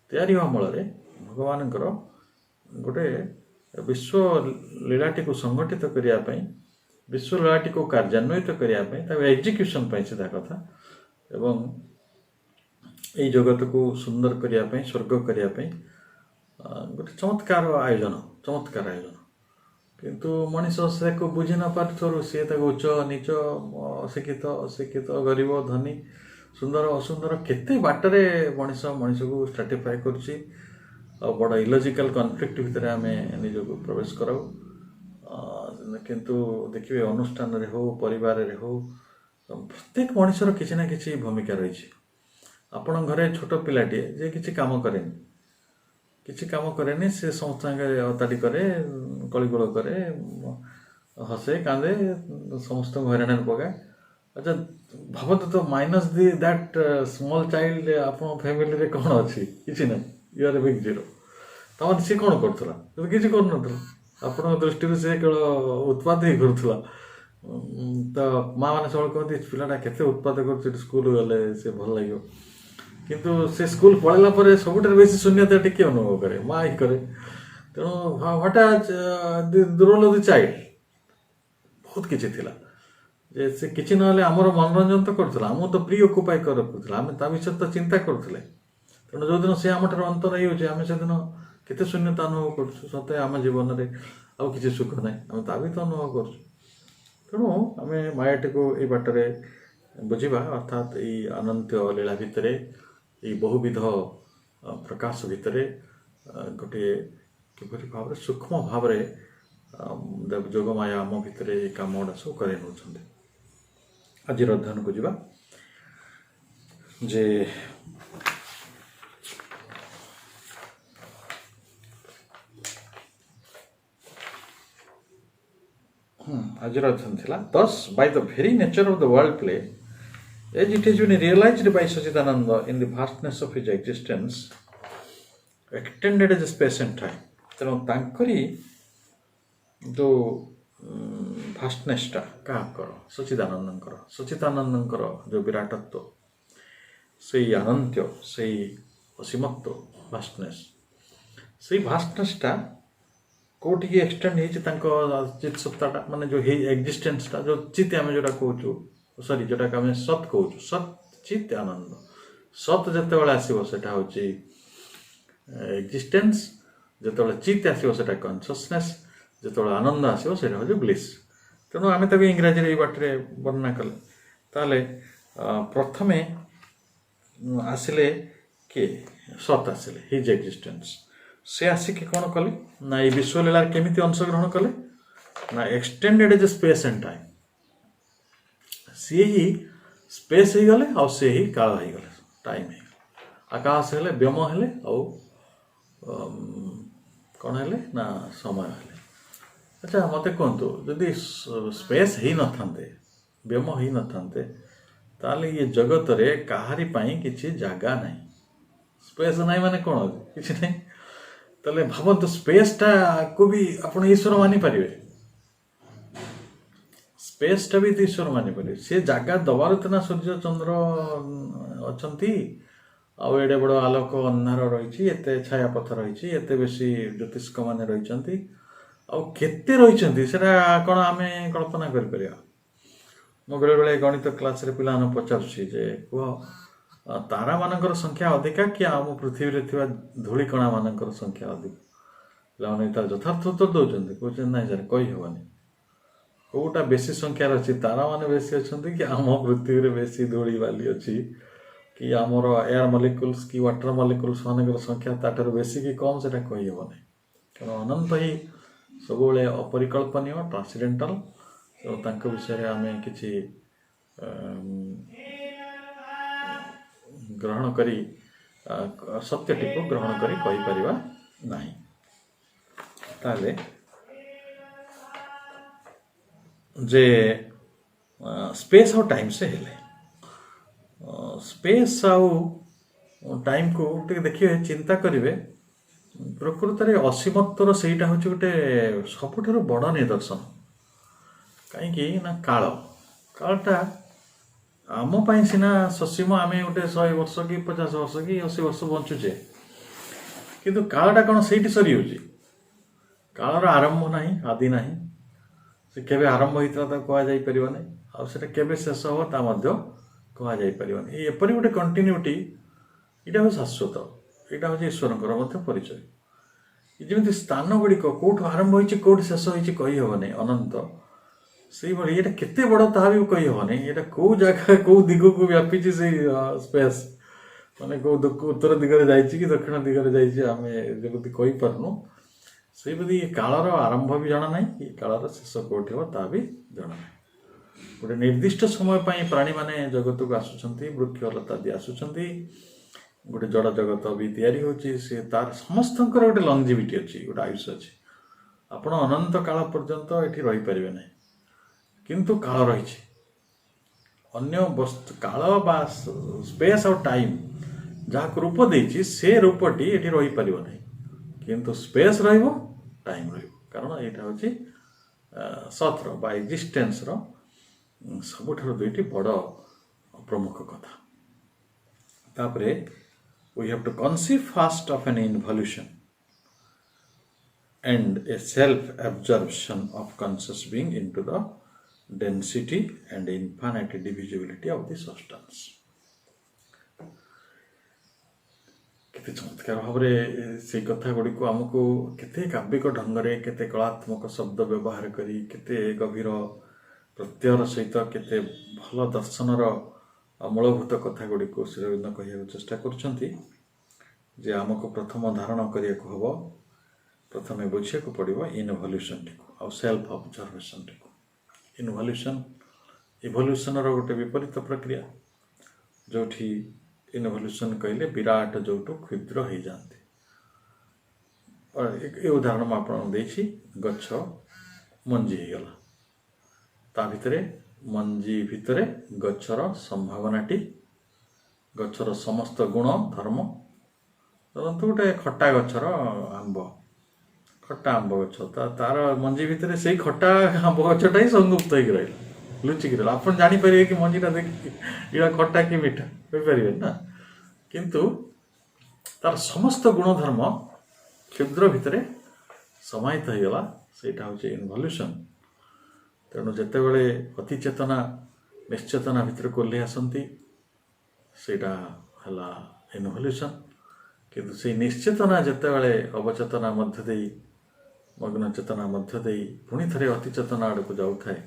ତିଆରି ହେବା ମୂଳରେ ଭଗବାନଙ୍କର ଗୋଟେ ବିଶ୍ୱ ଲୀଳାଟିକୁ ସଂଗଠିତ କରିବା ପାଇଁ ବିଶ୍ୱ ଲୀଳାଟିକୁ କାର୍ଯ୍ୟାନ୍ୱିତ କରିବା ପାଇଁ ତାକୁ ଏକ୍ଜିକ୍ୟୁସନ୍ ପାଇଁ ସିଧା କଥା ଏବଂ ଏଇ ଜଗତକୁ ସୁନ୍ଦର କରିବା ପାଇଁ ସ୍ୱର୍ଗ କରିବା ପାଇଁ ଗୋଟେ ଚମତ୍କାର ଆୟୋଜନ କିନ୍ତୁ ମଣିଷ ସେକୁ ବୁଝି ନ ପାରୁଥିବାରୁ ସିଏ ତାକୁ ଉଚ୍ଚ ନିଚ ଅଶିକ୍ଷିତ ଗରିବ ଧନୀ ସୁନ୍ଦର ଅସୁନ୍ଦର କେତେ ବାଟରେ ମଣିଷକୁ ଷ୍ଟ୍ରାଟିଫାଏ କରୁଛି ଆଉ ବଡ଼ ଇଲୋଜିକାଲ କନଫ୍ଲିକ୍ଟ ଭିତରେ ଆମେ ନିଜକୁ ପ୍ରବେଶ କରାଉ କିନ୍ତୁ ଦେଖିବେ ଅନୁଷ୍ଠାନରେ ହେଉ ପରିବାରରେ ହେଉ ପ୍ରତ୍ୟେକ ମଣିଷର କିଛି ନା କିଛି ଭୂମିକା ରହିଛି। ଆପଣଙ୍କ ଘରେ ଛୋଟ ପିଲାଟିଏ ଯେ କିଛି କାମ କରେନି ସେ ସମସ୍ତଙ୍କ ଅତାଡ଼ି କରେ କଳିଗୋଳ କରେ ହସେ କାନ୍ଦେ ସମସ୍ତଙ୍କୁ ହଇରାଣରେ ପକାଏ। ଆଚ୍ଛା ଭାବନ୍ତୁ ତ ମାଇନସ୍ ଦ୍ୟାଟ୍ ସ୍ମଲ୍ ଚାଇଲ୍ଡ ଆପଣଙ୍କ ଫ୍ୟାମିଲିରେ କ'ଣ ଅଛି? କିଛି ନାହିଁ, you are a big zero. ତାମାନେ ସିଏ କ'ଣ କରୁଥିଲା? କିଛି କରୁନଥିଲା। ଆପଣଙ୍କ ଦୃଷ୍ଟିରୁ ସେ କେବଳ ଉତ୍ପାଦ ହିଁ କରୁଥିଲା। ତ ମାଆ ମାନେ ସବୁବେଳେ କହନ୍ତି ପିଲାଟା କେତେ ଉତ୍ପାଦ କରୁଛି, ସ୍କୁଲ ଗଲେ ସେ ଭଲ ଲାଗିବ। କିନ୍ତୁ ସେ ସ୍କୁଲ ପଳେଇଲା ପରେ ସବୁଠାରୁ ବେଶୀ ଶୂନ୍ୟତା ଟିକେ ଅନୁଭବ କରେ, ମା ହିଁ କରେ। ତେଣୁ ହଠାତ୍ ରୋଲ୍ ଅଫ୍ ଦି ଚାଇଲ୍ଡ ବହୁତ କିଛି ଥିଲା ଯେ ସେ କିଛି ନହେଲେ ଆମର ମନୋରଞ୍ଜନ ତ କରୁଥିଲା, ଆମକୁ ତ ପ୍ରି ଅକୁପାଇ ରଖୁଥିଲା, ଆମେ ତା ବିଷୟରେ ତ ଚିନ୍ତା କରୁଥିଲେ। ତେଣୁ ଯେଉଁଦିନ ସେ ଆମଠାରୁ ଅନ୍ତର ହେଇଯାଉଛି ଆମେ ସେଦିନ କେତେ ଶୂନ୍ୟତା ଅନୁଭବ କରୁଛୁ। ସତେ ଆମ ଜୀବନରେ ଆଉ କିଛି ସୁଖ ନାହିଁ, ଆମେ ତା ବି ତ ଅନୁଭବ କରୁଛୁ। ତେଣୁ ଆମେ ମାୟାଟିକୁ ଏଇ ବାଟରେ ବୁଝିବା, ଅର୍ଥାତ୍ ଏଇ ଅନନ୍ତ ଲୀଳା ଭିତରେ ଏଇ ବହୁବିଧ ପ୍ରକାଶ ଭିତରେ ଗୋଟିଏ କିପରି ଭାବରେ ସୂକ୍ଷ୍ମ ଭାବରେ ଯୋଗମାୟା ଆମ ଭିତରେ ଏଇ କାମ ଗୁଡ଼ା ସବୁ କରାଇ ନେଉଛନ୍ତି। ଆଜିର ଅଧ୍ୟୟନକୁ ଯିବା ଯେ ଆଜିର ଅଧ୍ୟୟନ ଥିଲା thus by the very nature of the world play as it has been realized by Sachidananda in the vastness of his existence extended as space and time। ତେଣୁ ତାଙ୍କରି ଯେଉଁ ଭାଷ୍ଟନେସଟା କାହାଙ୍କର? ସଚିଦାନନ୍ଦଙ୍କର ଯେଉଁ ବିରାଟତ୍ଵ, ସେଇ ଅନନ୍ତ୍ୟ, ସେଇ ଅସୀମତ୍ଵ ଭାଷ୍ଟନେସ୍, ସେଇ ଭାଷ୍ଟନେସଟା କେଉଁଠିକି ଏକ୍ସଟେଣ୍ଡ ହେଇଛି ତାଙ୍କ ଚିତ୍ ସତ୍ତାଟା, ମାନେ ଯେଉଁ ଏକ୍ଜିଷ୍ଟେନ୍ସଟା, ଯେଉଁ ଚିତ୍ ଆମେ ଯେଉଁଟା କହୁଛୁ, ଯେଉଁଟାକୁ ଆମେ ସତ୍ କହୁଛୁ, ସତ୍ ଚିତ୍ ଆନନ୍ଦ। ସତ୍ ଯେତେବେଳେ ଆସିବ ସେଟା ହେଉଛି ଏକ୍ଜିଷ୍ଟେନ୍ସ, ଯେତେବେଳେ ଚିତ୍ ଆସିବ ସେଟା କନସିୟସନେସ୍, ଯେତେବେଳେ ଆନନ୍ଦ ଆସିବ ସେଇଟା ହେଉଛି ବ୍ଲିସ୍। ତେଣୁ ଆମେ ତାକୁ ଇଂରାଜୀରେ ଏଇ ବାଟରେ ବର୍ଣ୍ଣନା କଲେ। ତାହେଲେ ପ୍ରଥମେ ଆସିଲେ କିଏ? ସତ୍ ଆସିଲେ, ହିଜ୍ ଏକ୍ଜିଷ୍ଟେନ୍ସ। ସେ ଆସିକି କ'ଣ କଲେ ନା ଏଇ ବିଶ୍ୱଲୀଳାରେ କେମିତି ଅଂଶଗ୍ରହଣ କଲେ ନା extended age space and time. ସିଏ ହିଁ ସ୍ପେସ୍ ହେଇଗଲେ ଆଉ ସିଏ ହିଁ କାଳ ହେଇଗଲେ, ଟାଇମ୍ ହେଇଗଲେ। ଆକାଶ ହେଲେ, ବ୍ୟୋମ ହେଲେ, ଆଉ କ'ଣ ହେଲେ ନା ସମୟ ହେଲେ। ଆଚ୍ଛା ମୋତେ କୁହନ୍ତୁ, ଯଦି ସ୍ପେସ୍ ହେଇନଥାନ୍ତେ, ବ୍ୟୋମ ହେଇନଥାନ୍ତେ, ତାହେଲେ ଇଏ ଜଗତରେ କାହାରି ପାଇଁ କିଛି ଜାଗା ନାହିଁ। ସ୍ପେସ୍ ନାହିଁ ମାନେ କ'ଣ ଅଛି? କିଛି ନାହିଁ। ତାହେଲେ ଭାବନ୍ତୁ ସ୍ପେସ୍ଟାକୁ ବି ଆପଣ ଈଶ୍ୱର ମାନିପାରିବେ? ସ୍ପେସ୍ଟା ବି ଈଶ୍ୱର ମାନିପାରିବେ? ସେ ଜାଗା ଦେବାର ତ ନା ସୂର୍ଯ୍ୟ ଚନ୍ଦ୍ର ଅଛନ୍ତି, ଆଉ ଏଡ଼େ ବଡ଼ ଆଲୋକ ଅନ୍ଧାର ରହିଛି, ଏତେ ଛାୟାପଥ ରହିଛି, ଏତେ ବେଶୀ ଜ୍ୟୋତିଷ୍କମାନେ ରହିଛନ୍ତି, ଆଉ କେତେ ରହିଛନ୍ତି ସେଟା କ'ଣ ଆମେ କଳ୍ପନା କରିପାରିବା? ମୁଁ ବେଳେବେଳେ ଗଣିତ କ୍ଲାସ୍ରେ ପିଲାମାନଙ୍କୁ ପଚାରୁଛି ଯେ କୁହ ତାରାମାନଙ୍କର ସଂଖ୍ୟା ଅଧିକା କି ଆମ ପୃଥିବୀରେ ଥିବା ଧୂଳିକଣାମାନଙ୍କର ସଂଖ୍ୟା ଅଧିକ? ପିଲାମାନେ ତାର ଯଥାର୍ଥ ଉତ୍ତର ଦେଉଛନ୍ତି, କହୁଛନ୍ତି ନାହିଁ ସାର୍ କହିହେବନି। କେଉଁଟା ବେଶୀ ସଂଖ୍ୟାର ଅଛି, ତାରାମାନେ ବେଶୀ ଅଛନ୍ତି କି ଆମ ପୃଥିବୀରେ ବେଶୀ ଧୂଳି ବାଲି ଅଛି, କି ଆମର ଏୟାର ମଲିକୁଲ୍ସ କି ୱାଟର ମଲିକୁଲ୍ସ ମାନଙ୍କର ସଂଖ୍ୟା ତାଠାରୁ ବେଶୀ କି କମ୍, ସେଟା କହିହେବନି। କାରଣ ଅନନ୍ତ ହିଁ ସବୁବେଳେ ଅପରିକଳ୍ପନୀୟ, ଟ୍ରାନ୍ସଡେଣ୍ଟାଲ। ତେଣୁ ତାଙ୍କ ବିଷୟରେ ଆମେ କିଛି ଗ୍ରହଣ କରି ସତ୍ୟଟିକୁ ଗ୍ରହଣ କରି କହିପାରିବା ନାହିଁ। ତାହେଲେ ଯେ ସ୍ପେସ୍ ଆଉ ଟାଇମ୍ ସେ ହେଲେ, ସ୍ପେସ୍ ଆଉ ଟାଇମ୍କୁ ଟିକେ ଦେଖିବେ, ଚିନ୍ତା କରିବେ, ପ୍ରକୃତରେ ଅସୀମତ୍ୱର ସେଇଟା ହେଉଛି ଗୋଟେ ସବୁଠାରୁ ବଡ଼ ନିଦର୍ଶନ। କାହିଁକି ନା କାଳଟା आम पाई सिना ससीम आम गोटे 100 वर्ष कि 50 वर्ष कि 80 वर्ष बंचुचे किंतु कालटा कौन से सरी कालर आरंभ ना आदि ना से केवे आरंभ होता कहुपर आटा केवे शेष हम ता कहुपर एपरी गोटे कंटिन्यूटी यहाँ हूँ शाश्वत यहाँ हूँ ईश्वर परिचय जमी स्थान गुड़िक कौटू आरंभ हो कौट शेष होनी अनंत से भाई ये केते बड़ ता भी कही हेनी ये कौ जगह कौ दिग को व्यापी से स्पेस माने कौ उत्तर दिगरे जाइए कि दक्षिण दिगरे जाइए आम जमी कहीपरनु से बदी कालर आरंभ भी जाना ना कि कालर शेष कौटी हो ता भी जाना ना गोटे निर्दिष्ट समय प्राणी माने जगत को आसुंच वृक्ष लता दी आसुंच गोटे जड़ जगत भी तैयारी होची से तार समस्त गोटे लंगजिविटी अच्छी गोटे आयुष अच्छी आपण अनंत काल पर्यंत ये रही पारे ना किंतु काल रही अन्य वस्तु काल बा स्पेस और टाइम जहाँ रूप देछि से रूपटी ये रही पार ना किंतु स्पेस रहिबो टाइम रहिबो कारण यहाँ हूँ सतर बा एक्जिस्टेंस सबुठार दुईटी बड़ प्रमुख कथा तापरे we have to conceive first of an involution and a self-absorption of conscious being into the density and infinite divisibility of the substance. केते चमत्कार भाव से कथा गुड़ी को आमको केते काव्यिक ढंगरे केते कलात्मक शब्द व्यवहार करी केते गभीर प्रत्ययर सहित केते भल दर्शनर मूलभूत कथा गुड़ी को श्री अरविंद कह चेष्टा कर आमको प्रथम धारण करने हम प्रथम बुझा पड़ो इनभल्यूशन टी आ सेल्फ ऑब्जर्वेशन टी इनभल्यूशन इभल्यूशन गोटे विपरीत प्रक्रिया जो इनभल्यूशन कहले विराट जो क्षुद्र हो जाती ये उदाहरण मुझे गछ मंजी होगला ता भितर मंजी भितर गछर संभावनाटी गछर समस्त गुण धर्म धरतु गोटे खट्टा गछर आंब खट्टा आंब गछ तार मंजी भितर से खट्टा आंब गछटा ही संगुप्त हो रहा लुचिक रहा आप जापर कि मंजीटा देखिए यहाँ खट्टा कि मीठा कहीपर ना किंतु तार समस्त गुणधर्म क्षुद्र भितर समाहित होगला से हूँ इनभल्यूशन तेणु जिते बड़े अतिचेतना निश्चेतना भितर कोल्हे आसती सेटा हला इनभल्यूशन किंतु से निश्चेतना जिते बड़े अवचेतना मध्य दे मग्न चेतना मध्य दे पुणी थे अतिचेतना आड़ को जाऊ थाए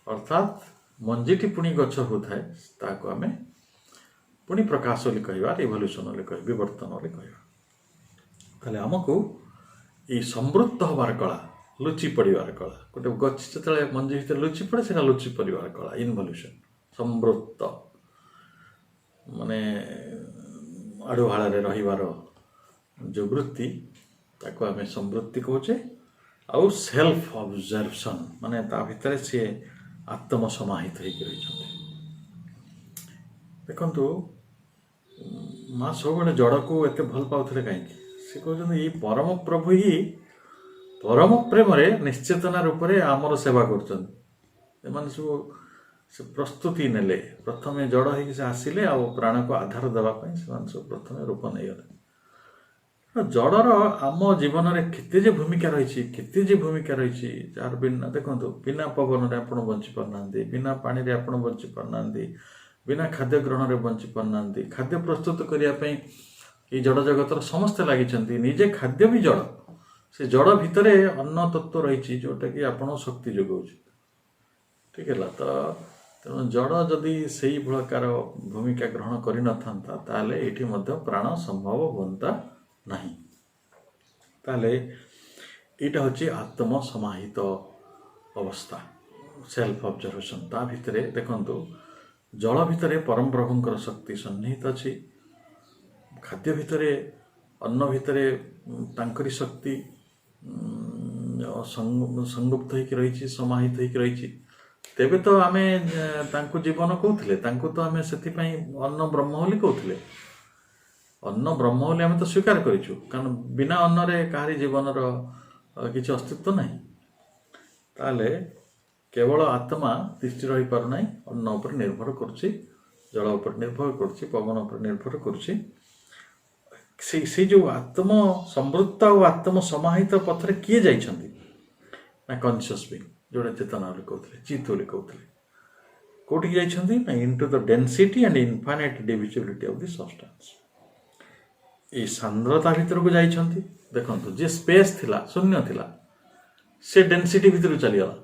अर्थात मंजीटी पुणी गछ होता है आम पुणी प्रकाश बोली कह इभल्यूशन कह विवर्तन कह आमको ये समृद्ध हबार कला लुचि पड़ार कला गोटे गछ जो मंजी भितर लुचि पड़े से लुचि पड़ार कला इनभल्यूशन समृद्ध माने आड़ुहाड़ रहीबार जो वृत्ति ताको आम समृद्धि कहचे आउ सेल्फ ऑब्जर्वेशन माने ता भितर सी आत्म समाहित हो देखु माँ सब जड़ को एत भल पाते कहीं कहते ये परम प्रभु ही परम प्रेम निश्चेतना रूप से आमर सेवा कर सब से प्रस्तुति नेले प्रथम जड़ हो आसिले आ प्राण को आधार देवाई से सब प्रथम रूप नहीं गले जड़र आम जीवन में केते भूमिका रही केते भूमिका रही जार बिना देखो बिना पवन आप बंची पारना बिना पानी आप बंची पारना बिना खाद्य ग्रहण में बंची पारना खाद्य प्रस्तुत करने ये जड़ जगतर समस्ते लगी निजे खाद्य भी जड़ से जड़ भितर अन्न तत्व रही जोटा कि आपण शक्ति जोगाऊ ठीक है तो तेणु जड़ जदि से प्रकार भूमिका ग्रहण कर न था ताले एठी मध्य प्राण संभव होता नहीं ताले एटा होची आत्म समाहित अवस्था सेल्फ ऑब्जर्वेशन ता भितरे देखंतु जल भितरे परम प्रभुंकर शक्ति सन्निहित अच्छी खाद्य भितरे अन्न भितरे तांकरी शक्ति संगुप्त हो रही समाहित हो रही तेबे तो आमे तांको जीवन कहते तो आमे से अन्न ब्रह्म बोली कहते अन्न ब्रह्म बोली आमे तो स्वीकार करिछु कारण बिना अन्न रे कहारी जीवन किसी अस्तित्व नहीं ताले केवल आत्मा तिष्ठि रही पार नहीं, अन्न उपर निर्भर करुच्ची, जल उपर निर्भर करुच्ची, पवन उपर निर्भर करुच्ची। से जो आत्म समृद्ध और आत्म समाहित पथरे किए जाइछन्ति ना कॉन्शियस बीइंग, जोड़ा चेतना बोली कहते, चित्त बोली कहते, कोटि जाइछन्ति ना into the density and infinite divisibility of the substance. ये सांद्रता भीतर को जाइछन्ति। देखंतु जे स्पेस थिला, शून्य थिला, से डेंसिटी भीतर चली गला,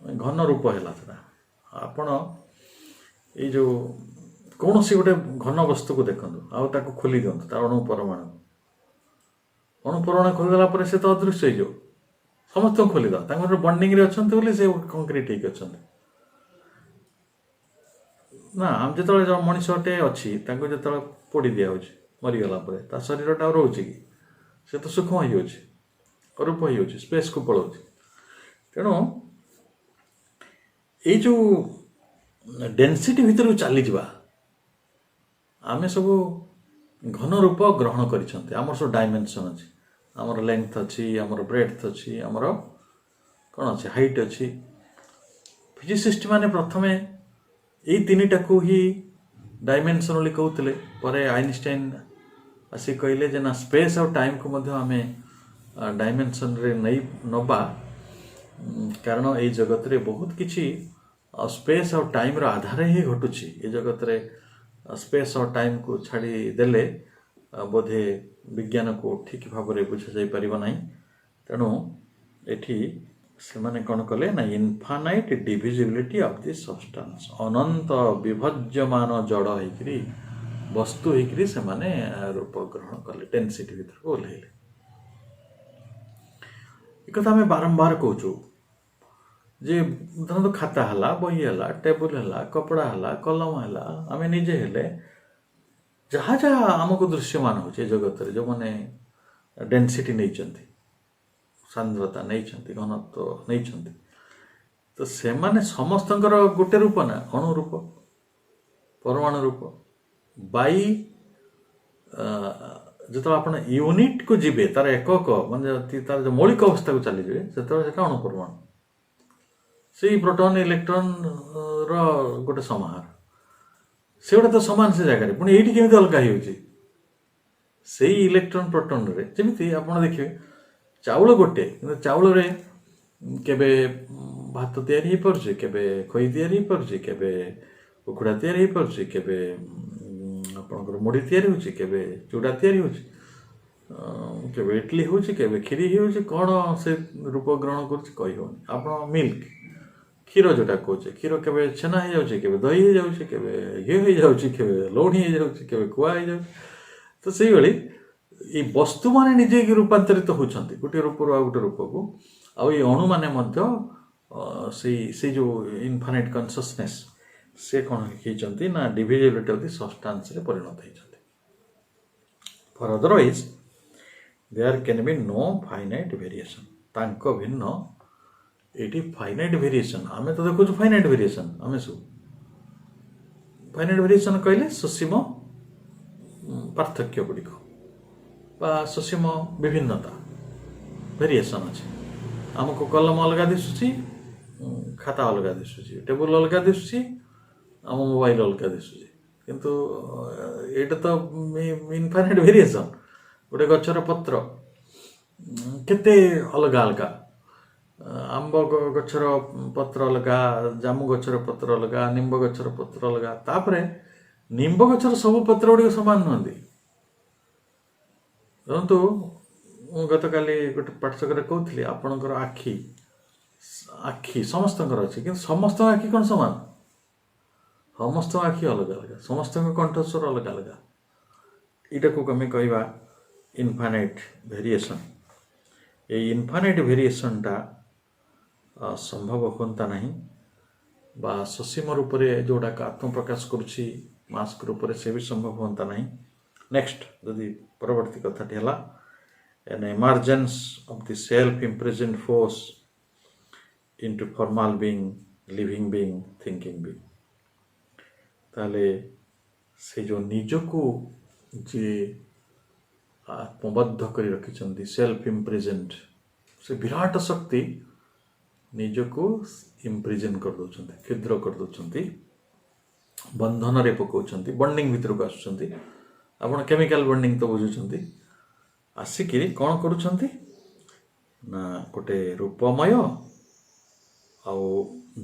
घन रूप है। आपण ये जो कौन सी गोटे घन वस्तु को देखते आउ खोली दिखाँ तार अणु परमाणु खोलीदेला से तो अदृश्य हो समस्त खोलीद बंडिंग अच्छा से कंक्रीट हो ना। आम जो मनीषटे अच्छी जो पोड़ी दिया मरीगला शरीरटा रोचे कि से तो सूक्ष्म हो रूप हो स्पेस को पलाऊ। तेणु ये जो डेंसिटी भीतर को चली जावा आमे सब घन रूप ग्रहण करिसंते। आमर सब डायमेंशन अच्छी, आमर लेंथ अच्छी, आमर ब्रेड्थ अच्छी, आमर कौन अच्छे हाइट अच्छी। फिजिसिस्ट माने प्रथमे यही तीनटा को ही डायमेंशन बोली कहते, पर आइनस्टाइन आसी कहले जे ना स्पेस और टाइम को मध्य आमे डायमेंशन रे नहीं नबा, कारण ये जगत रे बहुत किछि स्पेस और टाइम रो आधार ही घटुछि। ये जगत रे स्पेस और टाइम को छाड़ी देले बोधे विज्ञान को ठीक भाव में बुझा जाई परिबा नहीं। तेणु एठी से माने कौन कले ना infinite divisibility of the substance, अनंत विभज्यमान जड़ होकरी वस्तु होकरी से माने रूप ग्रहण कले, डेंसिटी भीतर को ओह्लैले। एक कथा आमे बारंबार कहूँ जे धरत खाता हला, बही हला, टेबुल हला, कपड़ा हला, कलम हला, आमे निजे हेले जहाँ जहाँ आमको दृश्यमान हो जगत रे जो माने डेंसिटी नहीं चंती, सांद्रता नहीं चंती, घनत्व नहीं चंती, तो से माने समस्तंकर गोटे रूप ना, अणु रूप, परमाणु रूप। बाई जो आपण यूनिट को जीवे तार एकक माने तार जो मौलिक अवस्था को चली जाए से अणु परमाणु से प्रोटॉन इलेक्ट्रॉन रो गोटे समाहार से गोटे तो समान से जगह पुणी ये केमी अलग हो इलेक्ट्रॉन प्रोटॉन रे जमी आप देखिए चाउल गोटे चाउल रे केबे भात तैयारी हो पारे, केबे खई तैयारी हो पारे, केबे कुकुड़ा तैयारी हो पारे, केबे आपणकर मुढ़ी तैयारी हो, केबे चूड़ा तैयारी हो, केबे इडली हो, केबे खीरी हो, कौन से रूप ग्रहण कर आप मिल्क क्षीर जोटा कहे क्षीर केबे छेना हो जाए, केबे दही हो जाए, केबे घी हो जाए, केबे लौणी हो जाए, केबे कुआ हो जाए। तो से भाई ये वस्तु माने निजे रूपांतरित होती गोटे रूप गोटे रूप को आ अणु माने से जो इनफाइनाइट कॉन्शियसनेस से कौन होती ना डिविजिबिलिटी ऑफ द सब्सटेंस रे परिणत होती। For otherwise there can be no finite variation. तांको भिन्न ये फाइनाइट वेरिएशन आमे तो देखो फाइनाइट वेरिएशन आमे सब फाइनाइट वेरिएशन कहले सुसीम पार्थक्य गुड़िक सुसीम विभिन्नता वेरिएशन अच्छे। आमको कलम अलग दिशुची, खाता अलग दिशुची, टेबुल अलग दिशुची, आम मोबाइल अलग दिशुची, किंतु एटा तो इनफाइनाइट वेरिएशन। गोटे गछर पत्र केते अलग अलग, आंब गछर पत्र अलग, जामु गछर पत्र अलग, निंब गछर पत्र अलग, तापरे निंब गछर सब पत्र गुड़िक सामान नुहति। देखो गत काली गोटे पाठशाला कहती आपणकर आखि आखि समस्त अच्छी कि समस्त आखि कौन सामान, समस्त आखि अलग अलग, समस्त कंठस्वर अलग अलग। यहाँ को आम कहवा इनफाइनाइट वेरिएशन। ये इनफाइनाइट वेरिएशनटा संभव होता नहीं बा ससीम रूप से जोड़ाक आत्म प्रकाश करुच्ची मास्क रूप से भी संभव होता नहीं। नेक्स्ट जदि परवर्ती कथाटी है an emergence of the self imprisoned force into formal being, living being, thinking being. ताले से जो निजको जे आत्मबद्ध कर रखिंट सेल्फ इम्प्रिजन्ड से विराट शक्ति ନିଜକୁ ଇମ୍ପ୍ରିଜନ୍ କରିଦେଉଛନ୍ତି, କ୍ଷୁଦ୍ର କରିଦେଉଛନ୍ତି, ବନ୍ଧନରେ ପକାଉଛନ୍ତି, ବଣ୍ଡିଂ ଭିତରକୁ ଆସୁଛନ୍ତି। ଆପଣ କେମିକାଲ ବଣ୍ଡିଂ ତ ବୁଝୁଛନ୍ତି। ଆସିକିରି କ'ଣ କରୁଛନ୍ତି ନା ଗୋଟେ ରୂପମୟ ଆଉ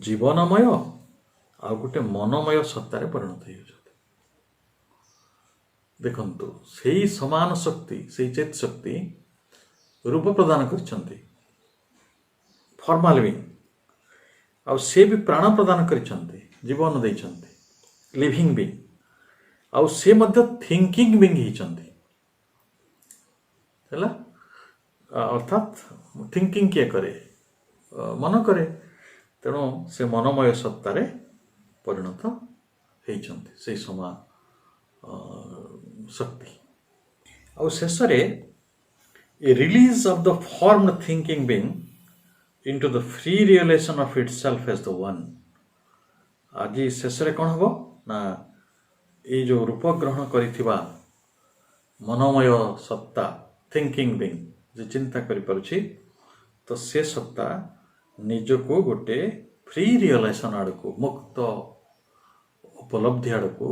ଜୀବନମୟ ଆଉ ଗୋଟେ ମନମୟ ସତ୍ତାରେ ପରିଣତ ହେଇଯାଉଛନ୍ତି। ଦେଖନ୍ତୁ, ସେଇ ସମାନ ଶକ୍ତି, ସେଇ ଚେତ୍ ଶକ୍ତି ରୂପ ପ୍ରଦାନ କରିଛନ୍ତି ଫର୍ମାଲ ବିଂ, ଆଉ ସେ ବି ପ୍ରାଣ ପ୍ରଦାନ କରିଛନ୍ତି, ଜୀବନ ଦେଇଛନ୍ତି, ଲିଭିଂ ବିଂ, ଆଉ ସେ ମଧ୍ୟ ଥିଙ୍କିଂ ବିଂ ହେଇଛନ୍ତି। ହେଲା, ଅର୍ଥାତ୍ ଥିଙ୍କିଂ କିଏ କରେ? ମନ କରେ। ତେଣୁ ସେ ମନମୟ ସତ୍ତାରେ ପରିଣତ ହେଇଛନ୍ତି ସେଇ ସମାନ ଶକ୍ତି। ଆଉ ଶେଷରେ a release of the formed thinking being into the free realization of itself as the one। ଆଜି ଶେଷରେ କ'ଣ ହେବ ନା ଏଇ ଯେଉଁ ରୂପ ଗ୍ରହଣ କରିଥିବା ମନୋମୟ ସତ୍ତା ଥିଙ୍କିଂ ବିଂ ଯେ ଚିନ୍ତା କରିପାରୁଛି, ତ ସେ ସତ୍ତା ନିଜକୁ ଗୋଟେ ଫ୍ରି ରିଅଲାଇଜେସନ୍ ଆଡ଼କୁ, ମୁକ୍ତ ଉପଲବ୍ଧି ଆଡ଼କୁ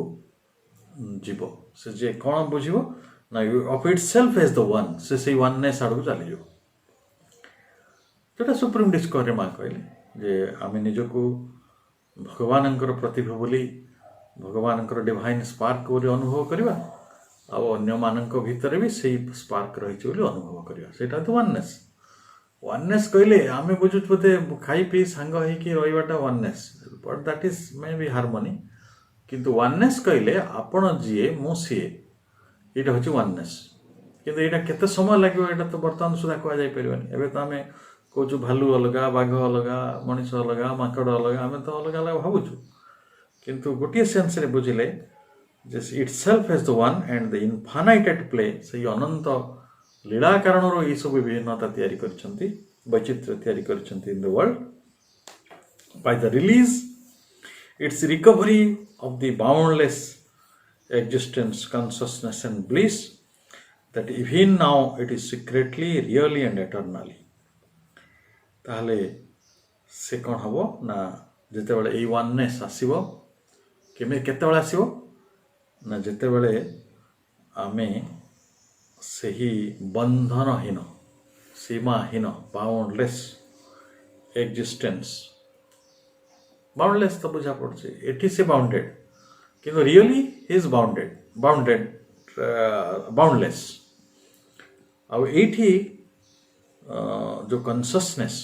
ଯିବ। ସେ ଯେ କ'ଣ ବୁଝିବ ନା of itself as the one, ସେ ସେଇ ୱାନ୍ନେସ୍ ଆଡ଼କୁ ଚାଲିଯିବ। ଯେଉଁଟା ସୁପ୍ରିମ୍ ଡିସ୍କଭରି ମା କହିଲେ ଯେ ଆମେ ନିଜକୁ ଭଗବାନଙ୍କର ପ୍ରତିଭା ବୋଲି, ଭଗବାନଙ୍କର ଡିଭାଇନ୍ ସ୍ପାର୍କ ବୋଲି ଅନୁଭବ କରିବା, ଆଉ ଅନ୍ୟମାନଙ୍କ ଭିତରେ ବି ସେଇ ସ୍ପାର୍କ ରହିଛି ବୋଲି ଅନୁଭବ କରିବା। ସେଇଟା ତ ୱାନ୍ନେସ୍। ୱାନ୍ନେସ୍ କହିଲେ ଆମେ ବୁଝୁଛୁ ବୋଧେ ଖାଇ ପିଇ ସାଙ୍ଗ ହେଇକି ରହିବାଟା oneness, but that is maybe harmony. କିନ୍ତୁ ୱାନ୍ନେସ୍ କହିଲେ ଆପଣ ଯିଏ, ମୁଁ ସିଏ, ଏଇଟା ହେଉଛି ୱାନ୍ନେସ୍। କିନ୍ତୁ ଏଇଟା କେତେ ସମୟ ଲାଗିବ, ଏଇଟା ତ ବର୍ତ୍ତମାନ ସୁଦ୍ଧା କୁହାଯାଇପାରିବନି। ଏବେ ତ ଆମେ କହୁଛୁ ଭାଲୁ ଅଲଗା, ବାଘ ଅଲଗା, ମଣିଷ ଅଲଗା, ମାଙ୍କଡ଼ ଅଲଗା, ଆମେ ତ ଅଲଗା ଅଲଗା ଭାବୁଛୁ। କିନ୍ତୁ ଗୋଟିଏ ସେନ୍ସରେ ବୁଝିଲେ ଯେ itself as the one and the infinite at play, ସେଇ ଅନନ୍ତ ଲୀଳା କାରଣରୁ ଏଇସବୁ ବିଭିନ୍ନତା ତିଆରି କରିଛନ୍ତି, ବୈଚିତ୍ର୍ୟ ତିଆରି କରିଛନ୍ତି in the world. By the release its recovery of the boundless existence, consciousness and bliss, that even now it is secretly, really and eternally। ତାହେଲେ ସେ କ'ଣ ହେବ ନା ଯେତେବେଳେ ଏଇ ୱାନ୍ନେସ୍ ଆସିବ, କେତେବେଳେ ଆସିବ ନା ଯେତେବେଳେ ଆମେ ସେହି ବନ୍ଧନହୀନ, ସୀମାହୀନ, ବାଉଣ୍ଡଲେସ୍ ଏକ୍ଜିଷ୍ଟେନ୍ସ, ବାଉଣ୍ଡଲେସ୍ ତ ବୁଝା ପଡ଼ୁଛି, ଏଠି ସେ ବାଉଣ୍ଡେଡ୍, କିନ୍ତୁ ରିଅଲି ଇଜ୍ ବାଉଣ୍ଡଲେସ୍। ଆଉ ଏଇଠି ଯେଉଁ କନସିୟସନେସ୍,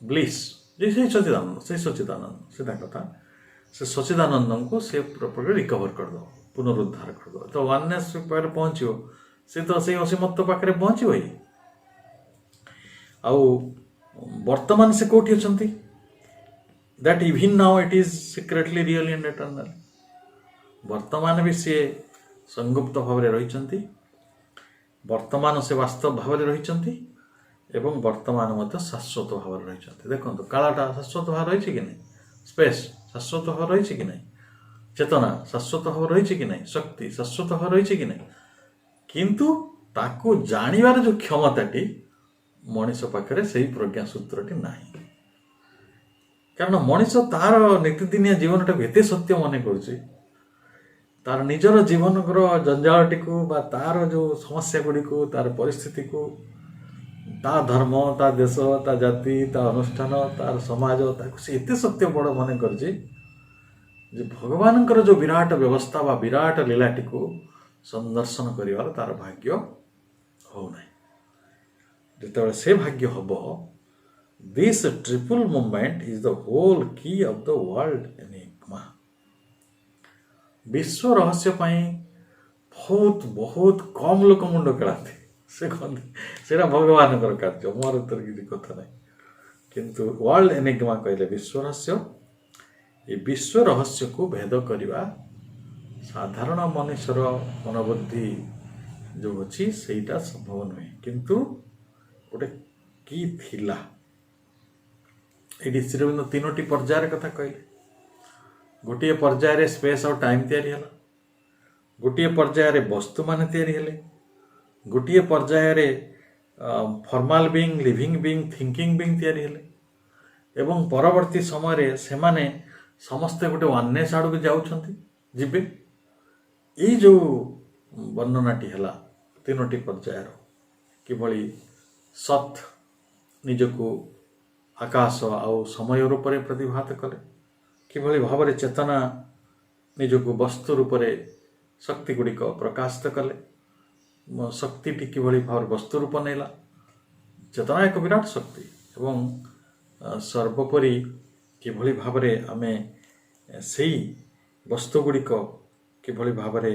ବ୍ଲିସ୍, ଯେ ସେଇ ସଚିଦାନନ୍ଦ ସିଧା କଥା, ସେ ସଚିଦାନନ୍ଦଙ୍କୁ ସେ ପ୍ରପର୍ଲି ରିକଭର୍ କରିଦେବ, ପୁନରୁଦ୍ଧାର କରିଦେବ। ତ ୱାନ୍ନେସ୍ ପାଖରେ ପହଞ୍ଚିବ, ସେ ତ ସେଇ ଅସୀମତ୍ଵ ପାଖରେ ପହଞ୍ଚିବ ହିଁ। ଆଉ ବର୍ତ୍ତମାନ ସେ କେଉଁଠି ଅଛନ୍ତି? That even now it is secretly, really and eternally. ବର୍ତ୍ତମାନ ବି ସିଏ ସଂଗୁପ୍ତ ଭାବରେ ରହିଛନ୍ତି, ବର୍ତ୍ତମାନ ସେ ବାସ୍ତବ ଭାବରେ ରହିଛନ୍ତି, ଏବଂ ବର୍ତ୍ତମାନ ମଧ୍ୟ ଶାଶ୍ୱତ ଭାବରେ ରହିଛନ୍ତି। ଦେଖନ୍ତୁ, କାଳଟା ଶାଶ୍ୱତ ଭାବରେ ରହିଛି କି ନାହିଁ? ସ୍ପେସ୍ ଶାଶ୍ୱତ ଭାବରେ ରହିଛି କି ନାହିଁ? ଚେତନା ଶାଶ୍ୱତ ଭାବରେ ରହିଛି କି ନାହିଁ? ଶକ୍ତି ଶାଶ୍ୱତ ଭାବରେ ରହିଛି କି ନାହିଁ? କିନ୍ତୁ ତାକୁ ଜାଣିବାର ଯେଉଁ କ୍ଷମତାଟି ମଣିଷ ପାଖରେ ସେଇ ପ୍ରଜ୍ଞା ସୂତ୍ରଟି ନାହିଁ। କାରଣ ମଣିଷ ତାର ନୀତିଦିନିଆ ଜୀବନଟାକୁ ଏତେ ସତ୍ୟ ମନେ କରୁଛି, ତାର ନିଜର ଜୀବନର ଜଞ୍ଜାଳଟିକୁ ବା ତାର ଯେଉଁ ସମସ୍ୟା ଗୁଡ଼ିକୁ, ତାର ପରିସ୍ଥିତିକୁ, ତା ଧର୍ମ, ତା ଦେଶ, ତା ଜାତି, ତା ଅନୁଷ୍ଠାନ, ତାର ସମାଜ, ତାକୁ ସେ ଏତେ ସତ୍ୟ ବଡ଼ ମନେ କରିଛି ଯେ ଭଗବାନଙ୍କର ଯେଉଁ ବିରାଟ ବ୍ୟବସ୍ଥା ବା ବିରାଟ ଲୀଳାଟିକୁ ସନ୍ଦର୍ଶନ କରିବାର ତାର ଭାଗ୍ୟ ହେଉନାହିଁ। ଯେତେବେଳେ ସେ ଭାଗ୍ୟ ହେବ, this triple movement is the whole key of the world enigma. ବିଶ୍ୱ ରହସ୍ୟ ପାଇଁ ବହୁତ ବହୁତ କମ୍ ଲୋକ ମୁଣ୍ଡ ଖେଳାନ୍ତି। ସେ କହନ୍ତି ସେଇଟା ଭଗବାନଙ୍କର କାର୍ଯ୍ୟ, ମୋର ତ କିଛି କଥା ନାହିଁ। କିନ୍ତୁ ୱାର୍ଲଡ ଏନିଗ୍ମା କହିଲେ ବିଶ୍ୱ ରହସ୍ୟ। ଏ ବିଶ୍ୱ ରହସ୍ୟକୁ ଭେଦ କରିବା ସାଧାରଣ ମଣିଷର ମନୋବୁଦ୍ଧି ଯେଉଁ ଅଛି ସେଇଟା ସମ୍ଭବ ନୁହେଁ। କିନ୍ତୁ ଗୋଟେ କି ଥିଲା, ଏଇଠି ଶ୍ରୀରବିନ୍ଦ୍ର ତିନୋଟି ପର୍ଯ୍ୟାୟର କଥା କହିଲେ। ଗୋଟିଏ ପର୍ଯ୍ୟାୟରେ ସ୍ପେସ୍ ଆଉ ଟାଇମ୍ ତିଆରି ହେଲା, ଗୋଟିଏ ପର୍ଯ୍ୟାୟରେ ବସ୍ତୁମାନେ ତିଆରି ହେଲେ, ଗୋଟିଏ ପର୍ଯ୍ୟାୟରେ formal being, living being, thinking being ତିଆରି ହେଲେ, ଏବଂ ପରବର୍ତ୍ତୀ ସମୟରେ ସେମାନେ ସମସ୍ତେ ଗୋଟେ ୱାନନେସ୍ ଆଡ଼କୁ ଯାଉଛନ୍ତି ଯିବେ। ଏଇ ଯେଉଁ ବର୍ଣ୍ଣନାଟି ହେଲା ତିନୋଟି ପର୍ଯ୍ୟାୟର, କିଭଳି ସତ୍ ନିଜକୁ ଆକାଶ ଆଉ ସମୟ ରୂପରେ ପ୍ରତିଭାତ କଲେ, କିଭଳି ଭାବରେ ଚେତନା ନିଜକୁ ବସ୍ତୁ ରୂପରେ ଶକ୍ତି ଗୁଡ଼ିକ ପ୍ରକାଶିତ କଲେ, ଶକ୍ତିଟି କିଭଳି ଭାବରେ ବସ୍ତୁ ରୂପ ନେଲା। ଚେତନା ଏକ ବିରାଟ ଶକ୍ତି ଏବଂ ସର୍ବୋପରି କିଭଳି ଭାବରେ ଆମେ ସେଇ ବସ୍ତୁ ଗୁଡ଼ିକ କିଭଳି ଭାବରେ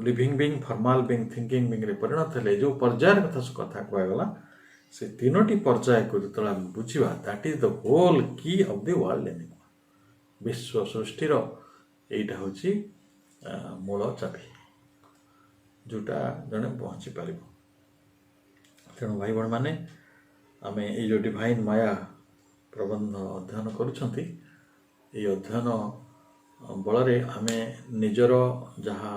living being, formal being, thinking ବିଙ୍ଗରେ ପରିଣତ ହେଲେ, ଯେଉଁ ପର୍ଯ୍ୟାୟର କଥା କୁହାଗଲା, ସେ ତିନୋଟି ପର୍ଯ୍ୟାୟକୁ ଯେତେବେଳେ ଆମେ ବୁଝିବା, that is the whole key of the world enema. ବିଶ୍ୱ ସୃଷ୍ଟିର ଏଇଟା ହେଉଛି ମୂଳ ଚାବି, ଯେଉଁଟା ଜଣେ ପହଞ୍ଚି ପାରିବ। ତେଣୁ ଭାଇ ଭଉଣୀମାନେ, ଆମେ ଏଇ ଯେଉଁ ଡିଭାଇନ୍ ମାୟା ପ୍ରବନ୍ଧ ଅଧ୍ୟୟନ କରୁଛନ୍ତି, ଏଇ ଅଧ୍ୟୟନ ବଳରେ ଆମେ ନିଜର ଯାହା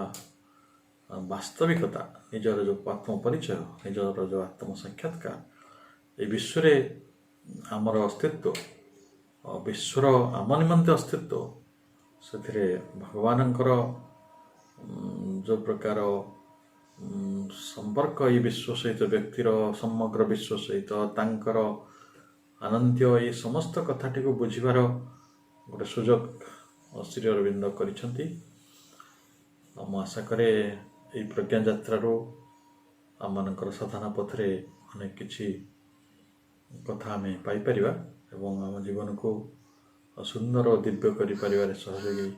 ବାସ୍ତବିକତା, ନିଜର ଯେଉଁ ଆତ୍ମ ପରିଚୟ, ନିଜର ଯେଉଁ ଆତ୍ମ ସାକ୍ଷାତକାର, ଏ ବିଶ୍ୱରେ ଆମର ଅସ୍ତିତ୍ୱ, ବିଶ୍ୱର ଆମ ନିମନ୍ତେ ଅସ୍ତିତ୍ୱ, ସେଥିରେ ଭଗବାନଙ୍କର ଯେଉଁ ପ୍ରକାର ସମ୍ପର୍କ ଏଇ ବିଶ୍ୱ ସହିତ, ବ୍ୟକ୍ତିର ସମଗ୍ର ବିଶ୍ୱ ସହିତ ତାଙ୍କର ଆନନ୍ଦ୍ୟ, ଏ ସମସ୍ତ କଥାଟିକୁ ବୁଝିବାର ଗୋଟେ ସୁଯୋଗ ଶ୍ରୀ ଅରବିନ୍ଦ କରିଛନ୍ତି। ମୁଁ ଆଶା କରେ ଏଇ ପ୍ରଜ୍ଞା ଯାତ୍ରାରୁ ଆମମାନଙ୍କର ସାଧନା ପଥରେ ଅନେକ କିଛି କଥା ଆମେ ପାଇପାରିବା ଏବଂ ଆମ ଜୀବନକୁ ସୁନ୍ଦର ଓ ଦିବ୍ୟ କରିପାରିବାରେ ସହଯୋଗୀ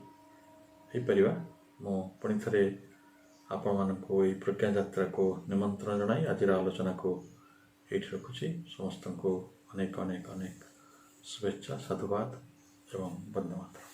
ହୋଇପାରିବା। ମୁଁ ପୁଣି ଥରେ ଆପଣମାନଙ୍କୁ ଏହି ପ୍ରଜ୍ଞା ଯାତ୍ରାକୁ ନିମନ୍ତ୍ରଣ ଜଣାଇ ଆଜିର ଆଲୋଚନାକୁ ଏଇଠି ରଖୁଛି। ସମସ୍ତଙ୍କୁ ଅନେକ ଅନେକ ଅନେକ ଶୁଭେଚ୍ଛା, ସାଧୁବାଦ ଏବଂ ବନ୍ଦେ ମାତରମ୍।